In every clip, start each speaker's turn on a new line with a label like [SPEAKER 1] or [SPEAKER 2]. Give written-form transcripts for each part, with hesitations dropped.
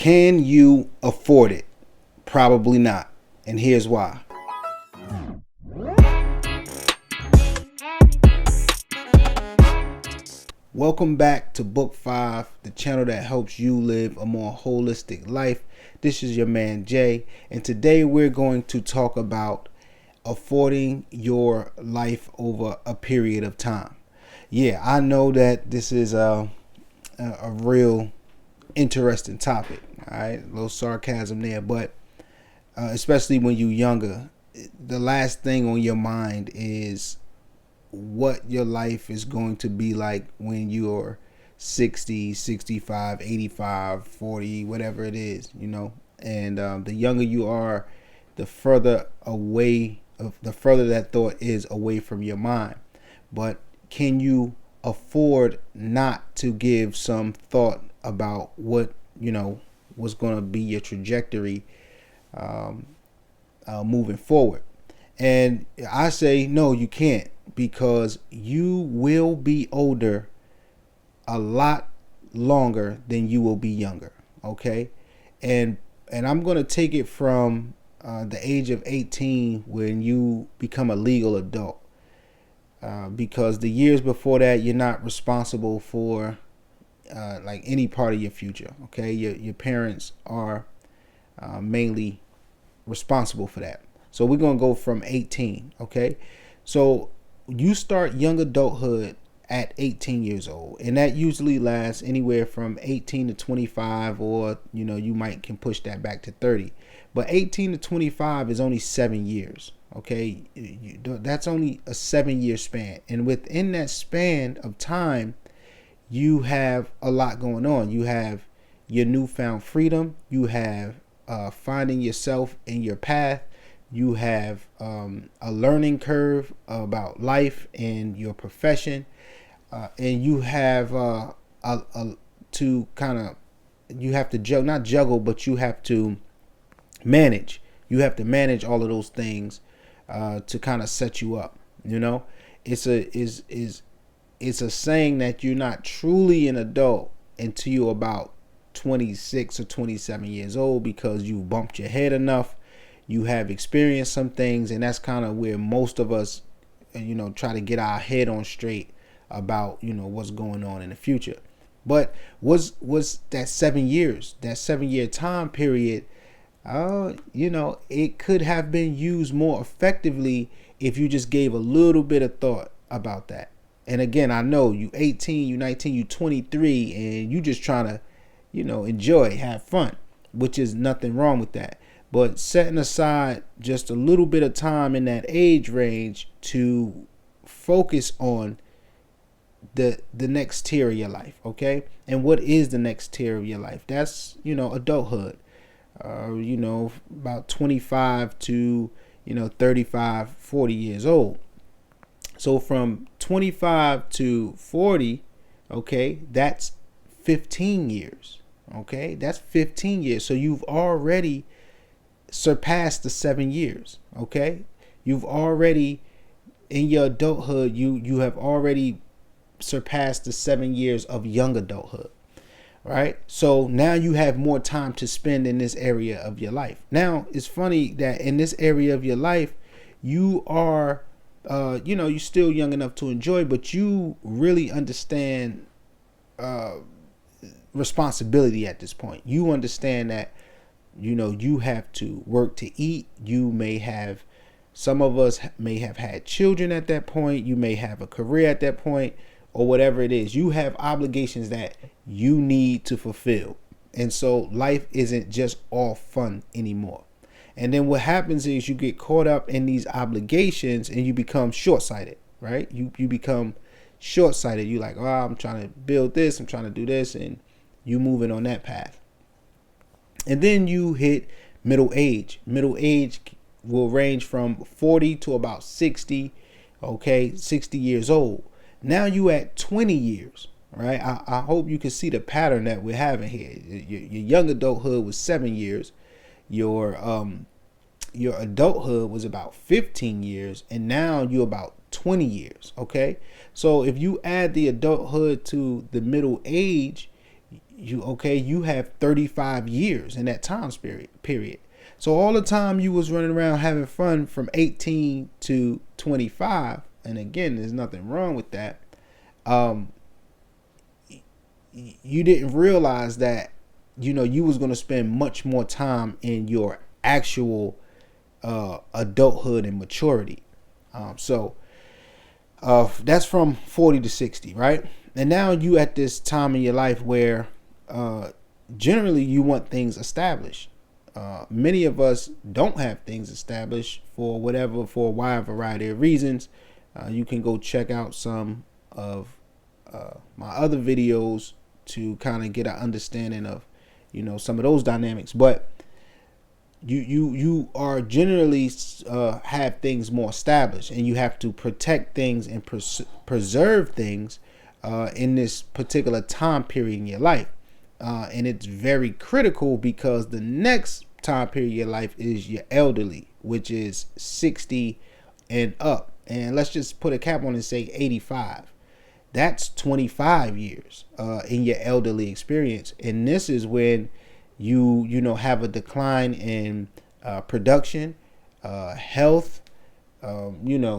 [SPEAKER 1] Can you afford it? Probably not. And here's why. Welcome back to Book 5, the channel that helps you live a more holistic life. This is your man Jay, and today we're going to talk about affording your life over a period of time. Yeah, I know that this is a real interesting topic. All right, a little sarcasm there, but especially when you're younger, the last thing on your mind is what your life is going to be like when you're 60, 65, 85, 40, whatever it is, and the younger you are, the further that thought is away from your mind. But can you afford not to give some thought about what what's going to be your trajectory moving forward? And I say no, you can't, because you will be older a lot longer than you will be younger. Okay, and I'm going to take it from the age of 18 when you become a legal adult, because the years before that you're not responsible for like any part of your future. Okay, your parents are mainly responsible for that. So we're going to go from 18. Okay, so you start young adulthood at 18 years old, and that usually lasts anywhere from 18 to 25, or you can push that back to 30. But 18 to 25 is only 7 years. Okay, that's only a 7-year span, and within that span of time you have a lot going on. You have your newfound freedom, you have finding yourself in your path, you have a learning curve about life and your profession, and you have you have to not juggle, but you have to manage. You have to manage all of those things to kind of set you up. It's a saying that you're not truly an adult until you're about 26 or 27 years old, because you bumped your head enough. You have experienced some things, and that's kind of where most of us, try to get our head on straight about, what's going on in the future. But was that 7 years, that 7-year time period, it could have been used more effectively if you just gave a little bit of thought about that. And again, I know you 18, you 19, you 23, and you just trying to, enjoy, have fun, which is nothing wrong with that. But setting aside just a little bit of time in that age range to focus on the next tier of your life. Okay. And what is the next tier of your life? That's, adulthood, about 25 to, 35, 40 years old. So from 25 to 40, okay, that's 15 years. Okay. That's 15 years. So you've already surpassed the 7 years. Okay, you've already, in your adulthood, you have already surpassed the 7 years of young adulthood. Right? So now you have more time to spend in this area of your life. Now it's funny that in this area of your life, you are you're still young enough to enjoy, but you really understand responsibility at this point. You understand that you have to work to eat. Some of us may have had children at that point. You may have a career at that point, or whatever it is. You have obligations that you need to fulfill. And so life isn't just all fun anymore. And then what happens is you get caught up in these obligations and you become short-sighted, right? You become short-sighted. You're like, oh, I'm trying to build this, I'm trying to do this, and you moving on that path. And then you hit middle age. Middle age will range from 40 to about 60, okay, 60 years old. Now you at 20 years, right? I hope you can see the pattern that we're having here. Your young adulthood was 7 years. Your adulthood was about 15 years, and now you're about 20 years, okay? So if you add the adulthood to the middle age, you have 35 years in that time period. So all the time you was running around having fun from 18 to 25, and again, there's nothing wrong with that. Um, you didn't realize that you was going to spend much more time in your actual adulthood and maturity. So that's from 40 to 60, right? And now you at this time in your life where generally you want things established. Many of us don't have things established for a wide variety of reasons. You can go check out some of my other videos to kind of get an understanding of some of those dynamics. But you are generally have things more established, and you have to protect things and preserve things in this particular time period in your life. And it's very critical because the next time period of your life is your elderly, which is 60 and up. And let's just put a cap on and say 85. That's 25 years in your elderly experience. And this is when you have a decline in production, health,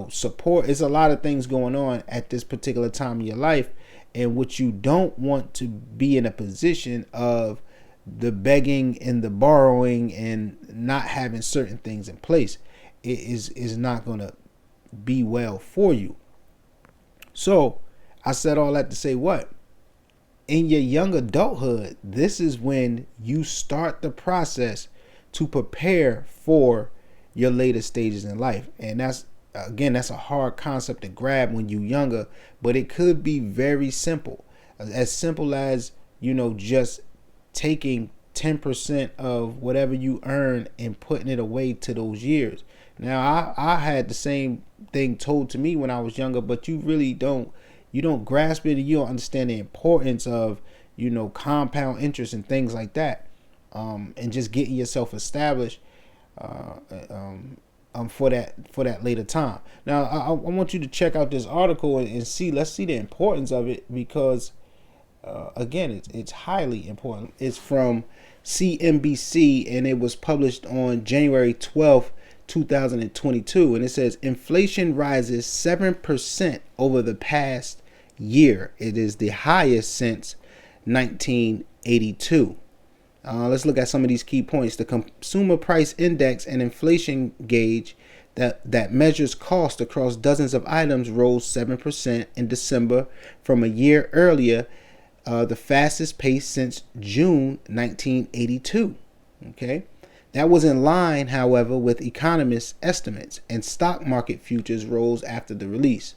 [SPEAKER 1] support. It's a lot of things going on at this particular time of your life. And what you don't want to be in a position of the begging and the borrowing and not having certain things in place. It is not going to be well for you. So I said all that to say what? In your young adulthood, this is when you start the process to prepare for your later stages in life. And that's a hard concept to grab when you're younger, but it could be very simple. As simple as, just taking 10% of whatever you earn and putting it away to those years. Now, I had the same thing told to me when I was younger, but you really don't grasp it, and you don't understand the importance of, compound interest and things like that, and just getting yourself established for that later time. Now, I want you to check out this article and see. Let's see the importance of it, because again, it's highly important. It's from CNBC, and it was published on January 12th, 2022, and it says inflation rises 7% over the past year. It is the highest since 1982. Let's look at some of these key points. The Consumer Price Index, an inflation gauge that measures cost across dozens of items, rose 7% in December from a year earlier, the fastest pace since June 1982. Okay. That was in line, however, with economists' estimates, and stock market futures rose after the release.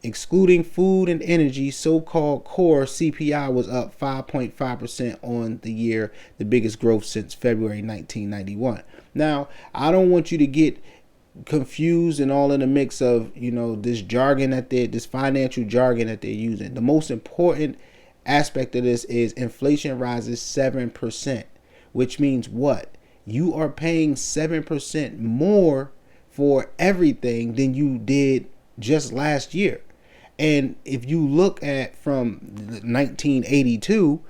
[SPEAKER 1] Excluding food and energy, so-called core CPI was up 5.5% on the year, the biggest growth since February 1991. Now, I don't want you to get confused and all in the mix of, this jargon this financial jargon that they're using. The most important aspect of this is inflation rises 7%, which means what? You are paying 7% more for everything than you did just last year. And if you look at from 1982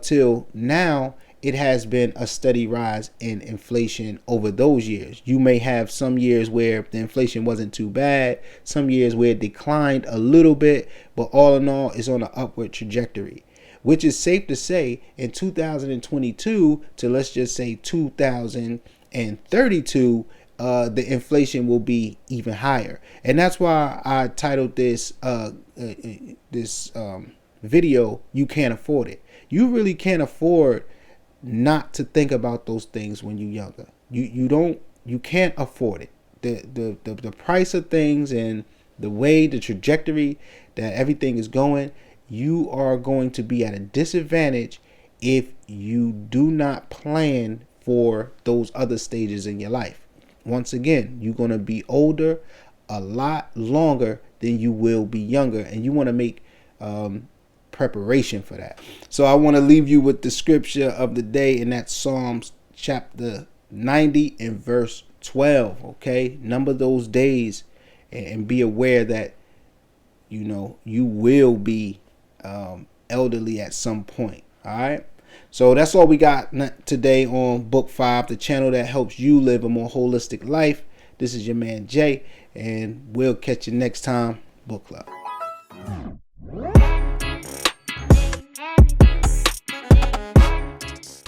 [SPEAKER 1] till now, it has been a steady rise in inflation over those years. You may have some years where the inflation wasn't too bad, some years where it declined a little bit, but all in all, it's on an upward trajectory, which is safe to say in 2022 to, let's just say, 2032, the inflation will be even higher. And that's why I titled this video, You Can't Afford It. You really can't afford not to think about those things when you're younger. You can't afford it. The price of things and the trajectory that everything is going, you are going to be at a disadvantage if you do not plan for those other stages in your life. Once again, you're going to be older a lot longer than you will be younger, and you want to make preparation for that. So I want to leave you with the scripture of the day, and that's Psalms chapter 90 and verse 12. Okay, number those days and be aware that you will be elderly at some point. All right. So that's all we got today on Book 5, the channel that helps you live a more holistic life. This is your man Jay, and we'll catch you next time. Book Club.